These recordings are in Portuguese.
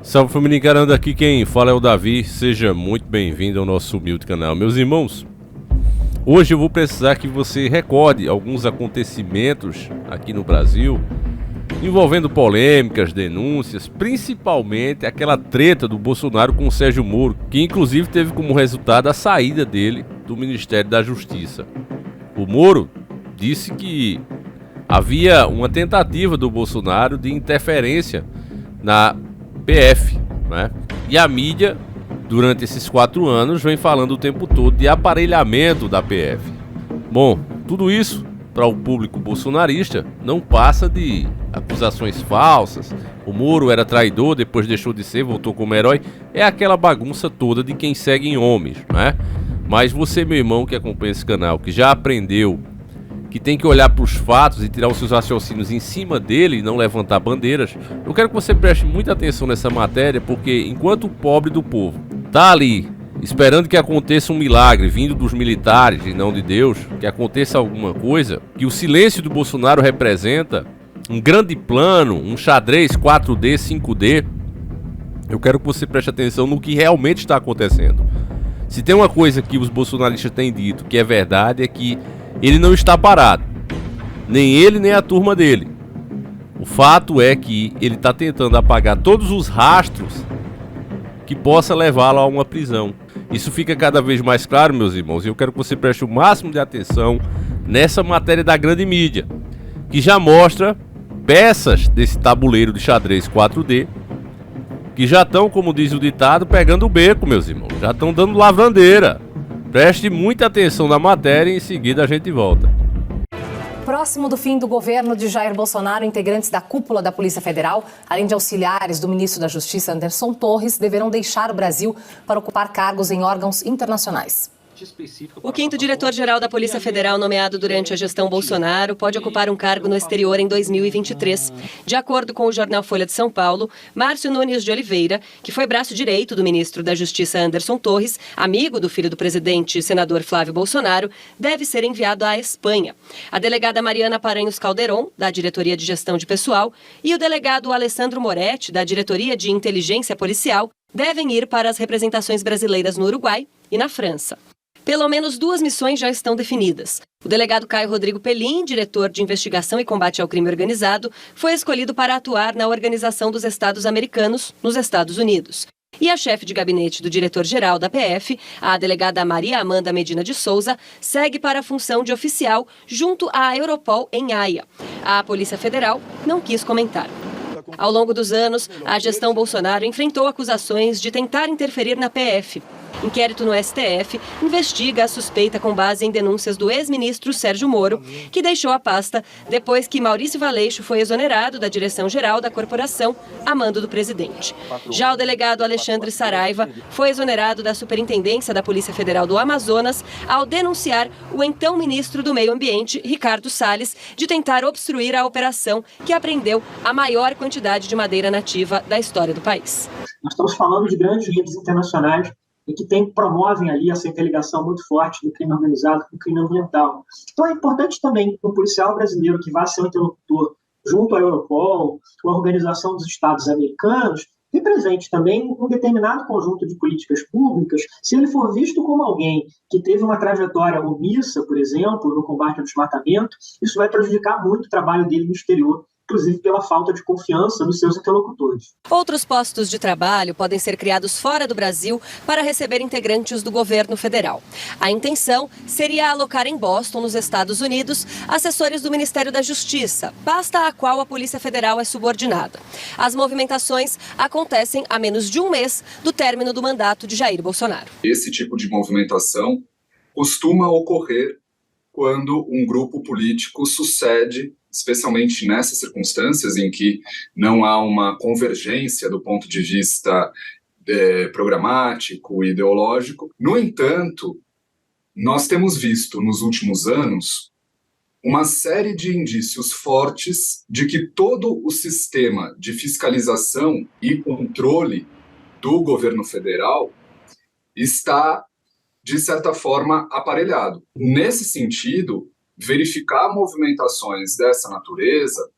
Salve família encarando, aqui quem fala é o Davi, seja muito bem-vindo ao nosso humilde canal. Meus irmãos, hoje eu vou precisar que você recorde alguns acontecimentos aqui no Brasil, envolvendo polêmicas, denúncias, principalmente aquela treta do Bolsonaro com o Sérgio Moro, que inclusive teve como resultado a saída dele do Ministério da Justiça. O Moro disse que havia uma tentativa do Bolsonaro de interferência na PF, né? E a mídia, durante esses 4 anos, vem falando o tempo todo de aparelhamento da PF. Bom, tudo isso, para o público bolsonarista, não passa de acusações falsas. O Moro era traidor, depois deixou de ser, voltou como herói. É aquela bagunça toda de quem segue em homens, né? Mas você, meu irmão, que acompanha esse canal, que já aprendeu que tem que olhar para os fatos e tirar os seus raciocínios em cima dele e não levantar bandeiras, eu quero que você preste muita atenção nessa matéria, porque enquanto o pobre do povo tá ali esperando que aconteça um milagre vindo dos militares e não de Deus, que aconteça alguma coisa, que o silêncio do Bolsonaro representa um grande plano, um xadrez 4D, 5D, eu quero que você preste atenção no que realmente está acontecendo. Se tem uma coisa que os bolsonaristas têm dito que é verdade, é que ele não está parado, nem ele nem a turma dele. O fato é que ele está tentando apagar todos os rastros que possa levá-lo a uma prisão. Isso fica cada vez mais claro, meus irmãos, e eu quero que você preste o máximo de atenção nessa matéria da grande mídia, que já mostra peças desse tabuleiro de xadrez 4D, que já estão, como diz o ditado, pegando o beco, meus irmãos, já estão dando lavrandeira. Preste muita atenção na matéria e em seguida a gente volta. Próximo do fim do governo de Jair Bolsonaro, integrantes da cúpula da Polícia Federal, além de auxiliares do ministro da Justiça, Anderson Torres, deverão deixar o Brasil para ocupar cargos em órgãos internacionais. O 5º diretor-geral da Polícia Federal, nomeado durante a gestão Bolsonaro, pode ocupar um cargo no exterior em 2023. De acordo com o jornal Folha de São Paulo, Márcio Nunes de Oliveira, que foi braço direito do ministro da Justiça Anderson Torres, amigo do filho do presidente, senador Flávio Bolsonaro, deve ser enviado à Espanha. A delegada Mariana Paranhos Calderon, da Diretoria de Gestão de Pessoal, e o delegado Alessandro Moretti, da Diretoria de Inteligência Policial, devem ir para as representações brasileiras no Uruguai e na França. Pelo menos 2 missões já estão definidas. O delegado Caio Rodrigo Pelim, diretor de investigação e combate ao crime organizado, foi escolhido para atuar na Organização dos Estados Americanos, nos Estados Unidos. E a chefe de gabinete do diretor-geral da PF, a delegada Maria Amanda Medina de Souza, segue para a função de oficial junto à Europol em Haia. A Polícia Federal não quis comentar. Ao longo dos anos, a gestão Bolsonaro enfrentou acusações de tentar interferir na PF. Inquérito no STF investiga a suspeita com base em denúncias do ex-ministro Sérgio Moro, que deixou a pasta depois que Maurício Valeixo foi exonerado da direção-geral da corporação a mando do presidente. Já o delegado Alexandre Saraiva foi exonerado da Superintendência da Polícia Federal do Amazonas ao denunciar o então ministro do Meio Ambiente, Ricardo Salles, de tentar obstruir a operação que apreendeu a maior quantidade de madeira nativa da história do país. Nós estamos falando de grandes redes internacionais e que promovem ali essa interligação muito forte do crime organizado com o crime ambiental. Então é importante também que um policial brasileiro que vá ser um interlocutor junto à Europol, com a Organização dos Estados Americanos, represente também um determinado conjunto de políticas públicas. Se ele for visto como alguém que teve uma trajetória omissa, por exemplo, no combate ao desmatamento, isso vai prejudicar muito o trabalho dele no exterior, inclusive pela falta de confiança nos seus interlocutores. Outros postos de trabalho podem ser criados fora do Brasil para receber integrantes do governo federal. A intenção seria alocar em Boston, nos Estados Unidos, assessores do Ministério da Justiça, pasta à qual a Polícia Federal é subordinada. As movimentações acontecem a menos de um mês do término do mandato de Jair Bolsonaro. Esse tipo de movimentação costuma ocorrer quando um grupo político sucede, especialmente nessas circunstâncias em que não há uma convergência do ponto de vista programático e ideológico. No entanto, nós temos visto nos últimos anos uma série de indícios fortes de que todo o sistema de fiscalização e controle do governo federal está, de certa forma, aparelhado. Nesse sentido, verificar movimentações dessa natureza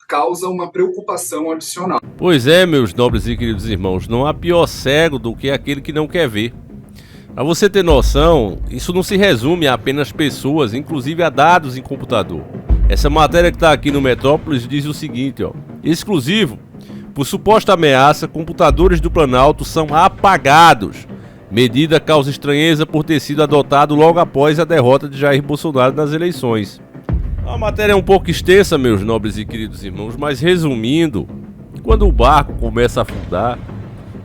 causa uma preocupação adicional. Pois é, meus nobres e queridos irmãos, não há pior cego do que aquele que não quer ver. Para você ter noção, isso não se resume a apenas pessoas, inclusive a dados em computador. Essa matéria que está aqui no Metrópolis diz o seguinte, exclusivo, por suposta ameaça, computadores do Planalto são apagados. Medida causa estranheza por ter sido adotado logo após a derrota de Jair Bolsonaro nas eleições. A matéria é um pouco extensa, meus nobres e queridos irmãos, mas resumindo, quando o barco começa a afundar,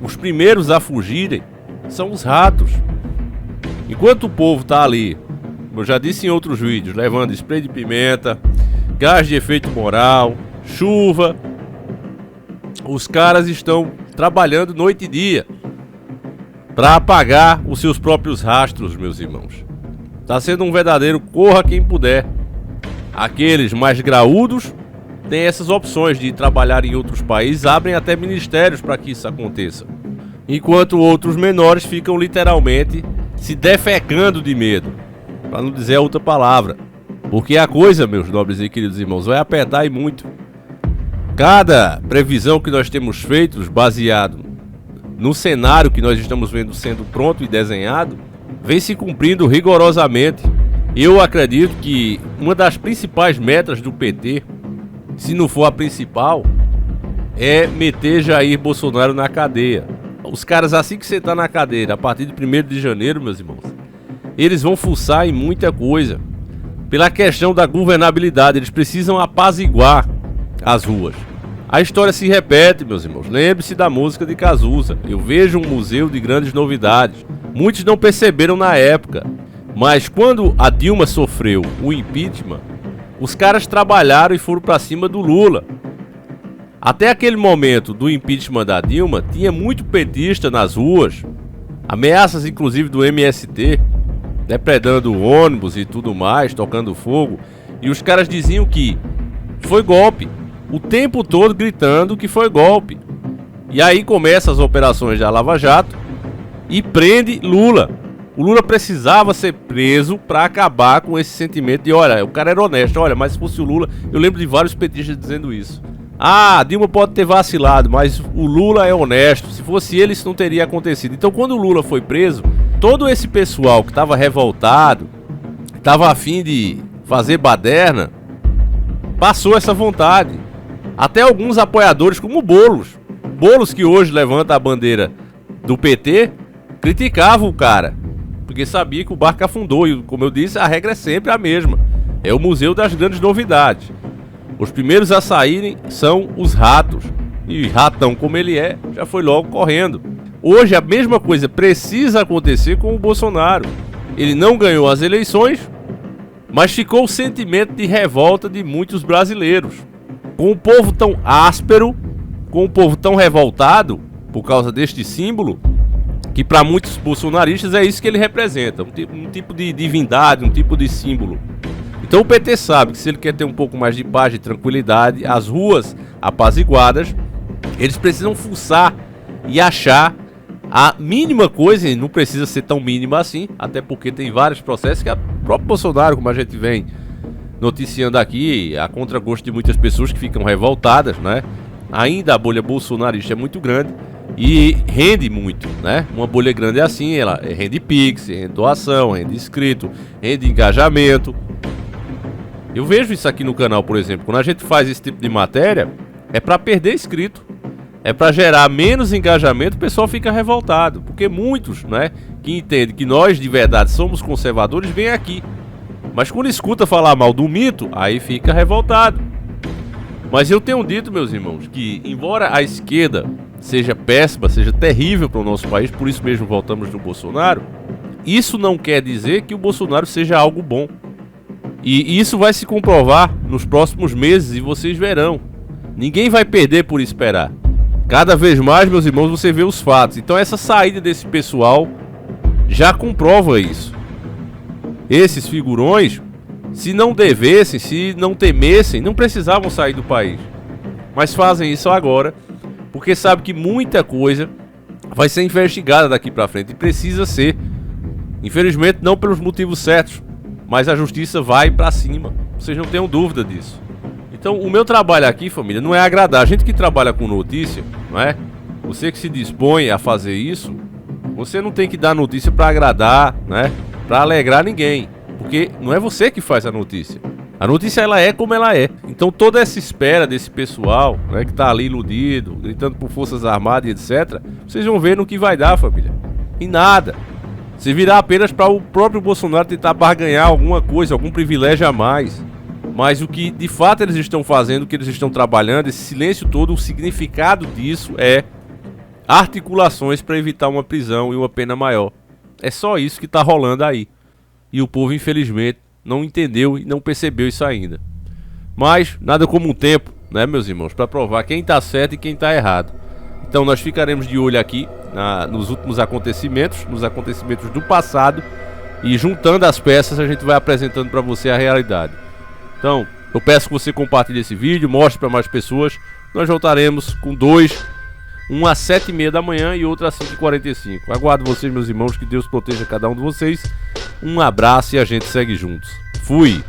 os primeiros a fugirem são os ratos. Enquanto o povo está ali, como eu já disse em outros vídeos, levando spray de pimenta, gás de efeito moral, chuva, os caras estão trabalhando noite e dia para apagar os seus próprios rastros, meus irmãos. Está sendo um verdadeiro corra quem puder. Aqueles mais graúdos têm essas opções de trabalhar em outros países, abrem até ministérios para que isso aconteça. Enquanto outros menores ficam literalmente se defecando de medo, para não dizer outra palavra. Porque a coisa, meus nobres e queridos irmãos, vai apertar e muito. Cada previsão que nós temos feito, baseado no cenário que nós estamos vendo sendo pronto e desenhado, vem se cumprindo rigorosamente. Eu acredito que uma das principais metas do PT, se não for a principal, é meter Jair Bolsonaro na cadeia. Os caras, assim que você está na cadeira, a partir de 1º de janeiro, meus irmãos, eles vão fuçar em muita coisa. Pela questão da governabilidade, eles precisam apaziguar as ruas. A história se repete, meus irmãos. Lembre-se da música de Cazuza. Eu vejo um museu de grandes novidades. Muitos não perceberam na época, mas quando a Dilma sofreu o impeachment, os caras trabalharam e foram para cima do Lula. Até aquele momento do impeachment da Dilma, tinha muito petista nas ruas, ameaças inclusive do MST, depredando ônibus e tudo mais, tocando fogo, e os caras diziam que foi golpe, o tempo todo gritando que foi golpe. E aí começam as operações da Lava Jato e prende Lula. O Lula precisava ser preso para acabar com esse sentimento de, olha, o cara era honesto, olha, mas se fosse o Lula, eu lembro de vários petistas dizendo isso. Ah, a Dilma pode ter vacilado, mas o Lula é honesto, se fosse ele isso não teria acontecido. Então quando o Lula foi preso, todo esse pessoal que estava revoltado, estava a fim de fazer baderna, passou essa vontade. Até alguns apoiadores como Boulos que hoje levanta a bandeira do PT, criticavam o cara, porque sabia que o barco afundou. E como eu disse, a regra é sempre a mesma. É o museu das grandes novidades. Os primeiros a saírem são os ratos. E ratão como ele é, já foi logo correndo. Hoje a mesma coisa precisa acontecer com o Bolsonaro. Ele não ganhou as eleições, mas ficou o sentimento de revolta de muitos brasileiros. Com o povo tão áspero, com o povo tão revoltado por causa deste símbolo, que para muitos bolsonaristas é isso que ele representa, um tipo de divindade, um tipo de símbolo. Então o PT sabe que se ele quer ter um pouco mais de paz e tranquilidade, as ruas apaziguadas, eles precisam fuçar e achar a mínima coisa, e não precisa ser tão mínima assim, até porque tem vários processos que o próprio Bolsonaro, como a gente vem noticiando aqui, a contragosto de muitas pessoas que ficam revoltadas, né? Ainda a bolha bolsonarista é muito grande e rende muito, né? Uma bolha grande é assim, ela rende pix, rende doação, rende inscrito, rende engajamento. Eu vejo isso aqui no canal, por exemplo, quando a gente faz esse tipo de matéria, é para perder inscrito, é para gerar menos engajamento, o pessoal fica revoltado, porque muitos, né, que entendem que nós de verdade somos conservadores, vêm aqui, mas quando escuta falar mal do mito, aí fica revoltado. Mas eu tenho dito, meus irmãos, que embora a esquerda seja péssima, seja terrível para o nosso país, por isso mesmo voltamos no Bolsonaro, isso não quer dizer que o Bolsonaro seja algo bom. E isso vai se comprovar nos próximos meses e vocês verão. Ninguém vai perder por esperar. Cada vez mais, meus irmãos, você vê os fatos. Então essa saída desse pessoal já comprova isso. Esses figurões, se não devessem, se não temessem, não precisavam sair do país. Mas fazem isso agora, porque sabem que muita coisa vai ser investigada daqui pra frente. E precisa ser. Infelizmente não pelos motivos certos, mas a justiça vai pra cima. Vocês não tenham dúvida disso. Então, o meu trabalho aqui, família, não é agradar. A gente que trabalha com notícia, não é? Você que se dispõe a fazer isso, você não tem que dar notícia pra agradar, né? Pra alegrar ninguém. Porque não é você que faz a notícia. A notícia, ela é como ela é. Então, toda essa espera desse pessoal, né, que tá ali iludido, gritando por Forças Armadas e etc., vocês vão ver no que vai dar, família. Em nada. Se virar apenas para o próprio Bolsonaro tentar barganhar alguma coisa, algum privilégio a mais. Mas o que de fato eles estão fazendo, o que eles estão trabalhando, esse silêncio todo, o significado disso é articulações para evitar uma prisão e uma pena maior. É só isso que está rolando aí. E o povo, infelizmente, não entendeu e não percebeu isso ainda. Mas nada como um tempo, né, meus irmãos, para provar quem está certo e quem está errado. Então nós ficaremos de olho aqui nos últimos acontecimentos, nos acontecimentos do passado, e juntando as peças a gente vai apresentando para você a realidade. Então, eu peço que você compartilhe esse vídeo, mostre para mais pessoas. Nós voltaremos com dois, um às 7h30 da manhã e outro às 5h45. Aguardo vocês, meus irmãos, que Deus proteja cada um de vocês. Um abraço e a gente segue juntos. Fui!